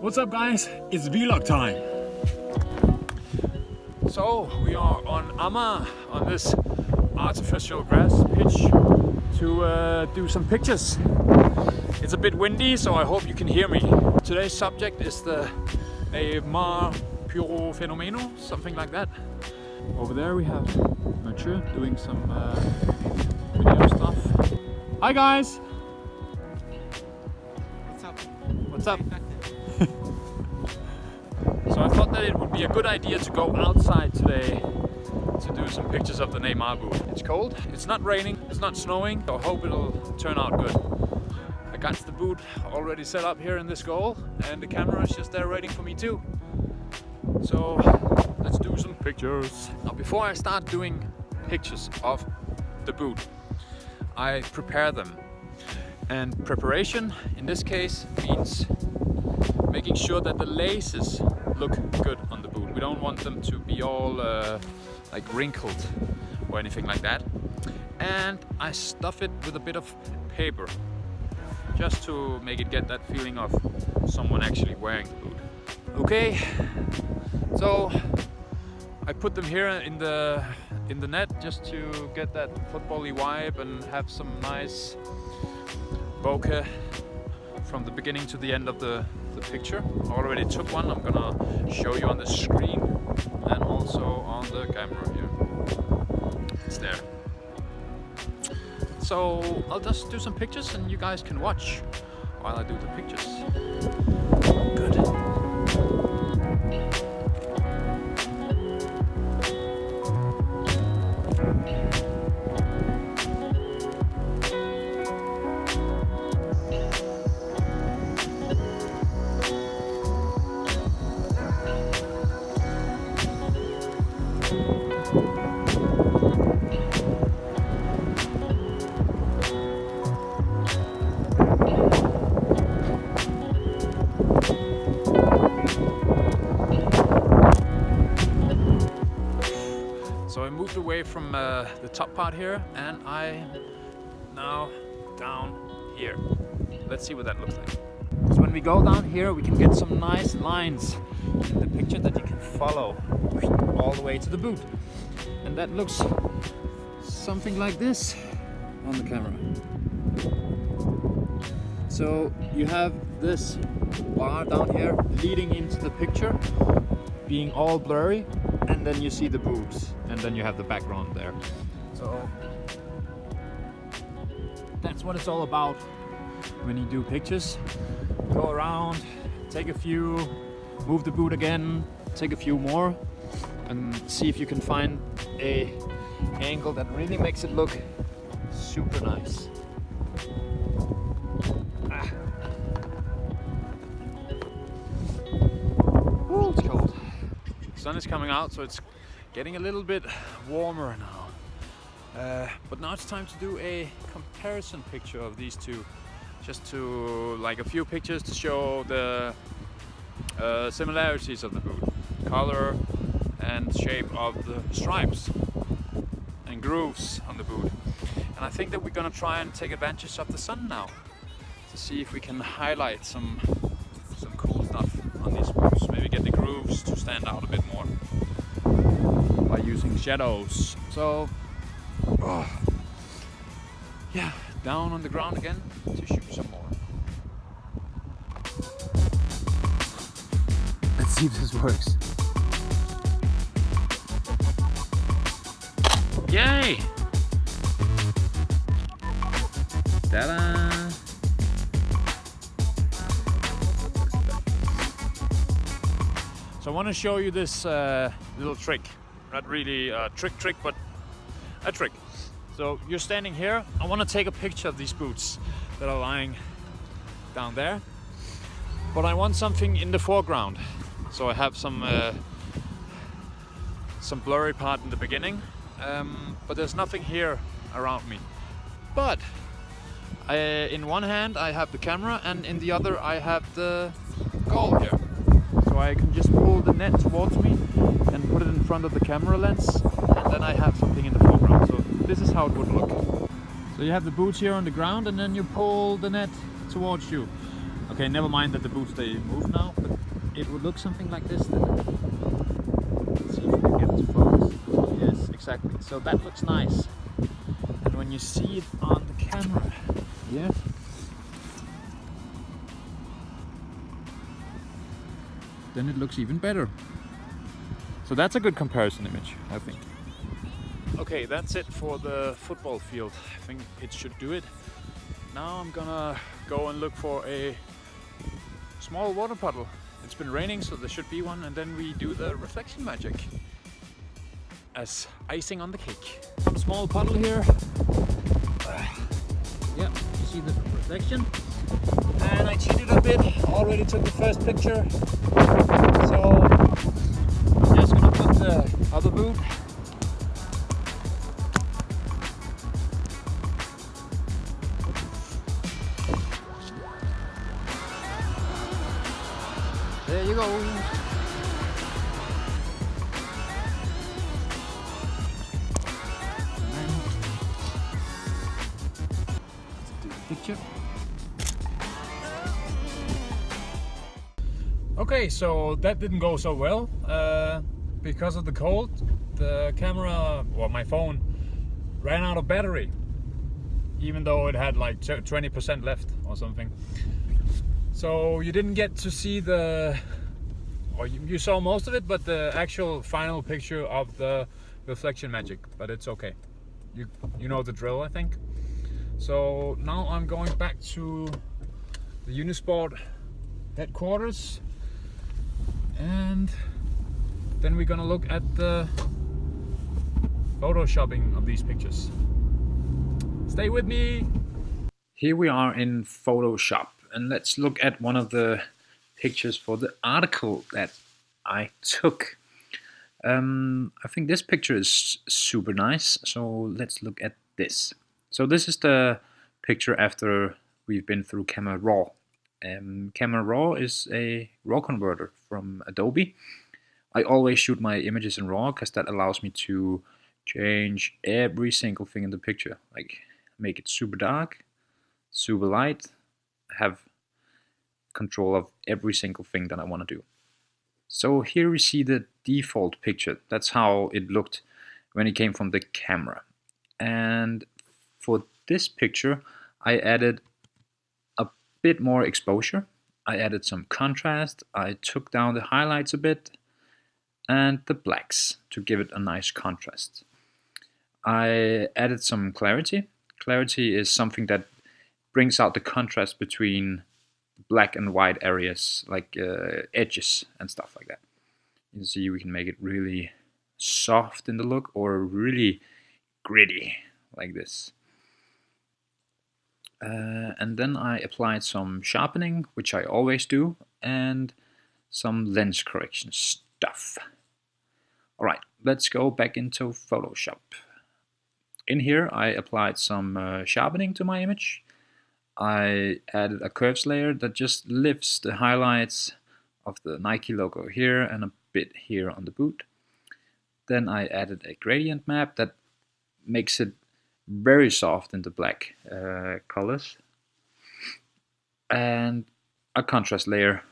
What's up guys, it's vlog time. So we are on Amager on this artificial grass pitch to do some pictures. It's a bit windy, so I hope you can hear me. Today's subject is the Neymar Puro Fenomeno, something like that. Over there we have Mature doing some video stuff. Hi guys! What's up? What's up? So I thought that it would be a good idea to go outside today to do some pictures of the Neymar boot. It's cold, it's not raining, it's not snowing, so I hope it'll turn out good. I got the boot already set up here in this goal and the camera is just there waiting for me too. So let's do some pictures. Now before I start doing pictures of the boot, I prepare them. And preparation in this case means making sure that the laces look good on the boot. We don't want them to be all like wrinkled or anything like that. And I stuff it with a bit of paper just to make it get that feeling of someone actually wearing the boot. Okay, so I put them here in the net just to get that football-y vibe and have some nice bokeh from the beginning to the end of the picture. I already took one, I'm gonna show you on the screen and also on the camera here. It's there. So I'll just do some pictures and you guys can watch while I do the pictures. Good. So I moved away from the top part here and I'm now down here. Let's see what that looks like. So when we go down here we can get some nice lines in the picture that you can follow all the way to the boot. And that looks something like this on the camera. So you have this bar down here leading into the picture being all blurry, and then you see the boobs, and then you have the background there. So that's what it's all about when you do pictures. Go around, take a few, move the boot again, take a few more, and see if you can find a angle that really makes it look super nice. Ooh, it's cold. The sun is coming out, so it's getting a little bit warmer now. But now it's time to do a comparison picture of these two. Just to, like, a few pictures to show the similarities of the boot. Color and shape of the stripes and grooves on the boot. And I think that we're gonna try and take advantage of the sun now to see if we can highlight some cool stuff on these boots. Maybe get the grooves to stand out a bit more by using shadows. So yeah, down on the ground again to shoot some more. Let's see if this works. Yay! Ta-da! So I want to show you this little trick. Not really a trick, but a trick. So you're standing here. I want to take a picture of these boots that are lying down there. But I want something in the foreground. So I have some blurry part in the beginning. But there's nothing here around me. But in one hand I have the camera and in the other I have the goal here. So I can just pull the net towards me and put it in front of the camera lens, and then I have something in the foreground. So this is how it would look. So you have the boots here on the ground and then you pull the net towards you. Okay, never mind that the boots they move now, but it would look something like this then. Let's see if we can get it to focus. Yes, exactly. So that looks nice. And when you see it on the camera, yeah, then it looks even better. So that's a good comparison image, I think. Okay, that's it for the football field. I think it should do it. Now I'm gonna go and look for a small water puddle. It's been raining, so there should be one, and then we do the reflection magic as icing on the cake. Some small puddle here. Yeah, you see the reflection. And I cheated a bit, already took the first picture. So I'm just gonna put the other boot. There you go. Picture. Okay, so that didn't go so well because of the cold. The camera, well, my phone ran out of battery, even though it had like 20% left or something. So you didn't get to see the, or you saw most of it, but the actual final picture of the reflection magic. But it's okay. You know the drill, I think. So now I'm going back to the Unisport headquarters, and then we're gonna look at the photoshopping of these pictures. Stay with me! Here we are in Photoshop, and let's look at one of the pictures for the article that I took. I think this picture is super nice, so let's look at this. So this is the picture after we've been through Camera Raw. Camera Raw is a RAW converter from Adobe. I always shoot my images in RAW because that allows me to change every single thing in the picture. Like make it super dark, super light, have control of every single thing that I want to do. So here we see the default picture. That's how it looked when it came from the camera. And for this picture, I added a bit more exposure. I added some contrast. I took down the highlights a bit and the blacks to give it a nice contrast. I added some clarity. Clarity is something that brings out the contrast between black and white areas, like edges and stuff like that. You can see we can make it really soft in the look or really gritty like this. And then I applied some sharpening, which I always do, and some lens correction stuff. Alright, let's go back into Photoshop. In here I applied some sharpening to my image. I added a curves layer that just lifts the highlights of the Nike logo here and a bit here on the boot. Then I added a gradient map that makes it very soft in the black colors, and a contrast layer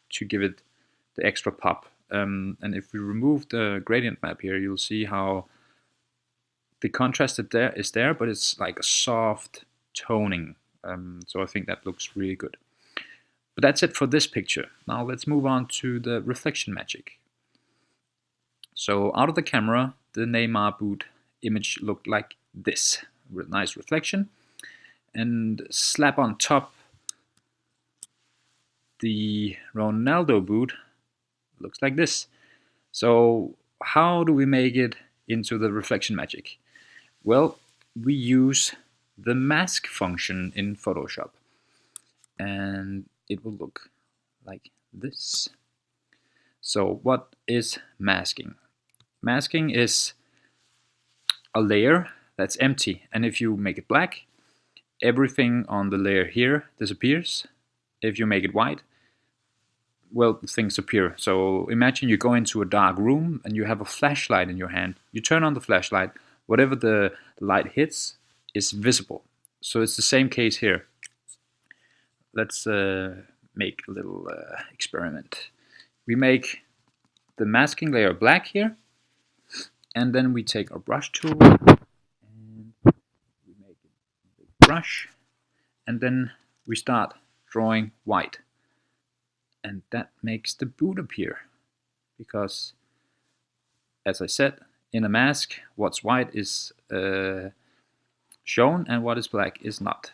to give it the extra pop. And if we remove the gradient map here, you'll see how the contrast is there, but it's like a soft toning. So I think that looks really good. But that's it for this picture. Now let's move on to the reflection magic. So out of the camera, the Neymar boot image looked like this. Nice reflection. And slap on top the Ronaldo boot looks like this. So how do we make it into the reflection magic? Well, we use the mask function in Photoshop, and it will look like this. So what is masking? Masking is a layer that's empty, and if you make it black, everything on the layer here disappears. If you make it white, well, things appear. So imagine you go into a dark room and you have a flashlight in your hand. You turn on the flashlight, whatever the light hits is visible. So it's the same case here. let's make a little experiment. We make the masking layer black here, and then we take our brush tool and we make a big brush, and then we start drawing white, and that makes the boot appear, because as I said, in a mask what's white is shown and what is black is not.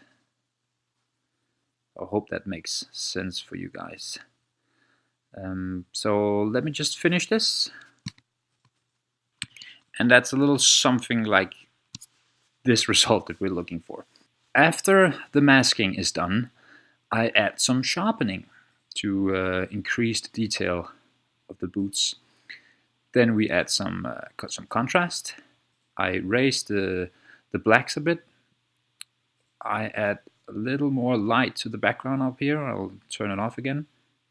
I hope that makes sense for you guys. So let me just finish this, and that's a little something like this result that we're looking for. After the masking is done, I add some sharpening to increase the detail of the boots. Then we add some contrast. I raise the blacks a bit. I add a little more light to the background up here. I'll turn it off again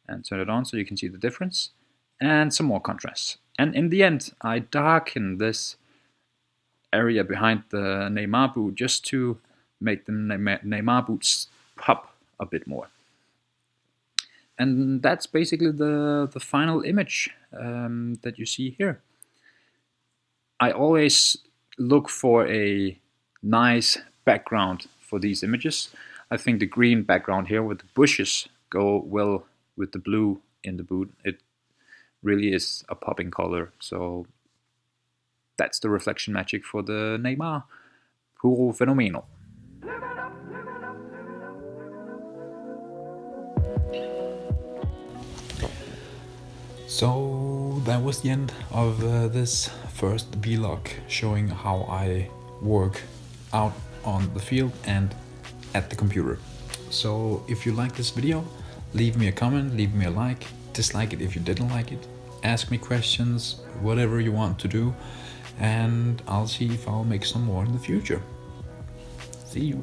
and turn it on so you can see the difference. And some more contrast. And in the end, I darken this area behind the Neymar boot just to make the Neymar boots pop a bit more. And that's basically the final image that you see here. I always look for a nice background for these images. I think the green background here with the bushes go well with the blue in the boot. It really is a popping color. So that's the reflection magic for the Neymar Puro Fenomeno. So that was the end of this first vlog showing how I work out on the field and at the computer. So if you like this video, leave me a comment, leave me a like, dislike it if you didn't like it, ask me questions, whatever you want to do, and I'll see if I'll make some more in the future. See you.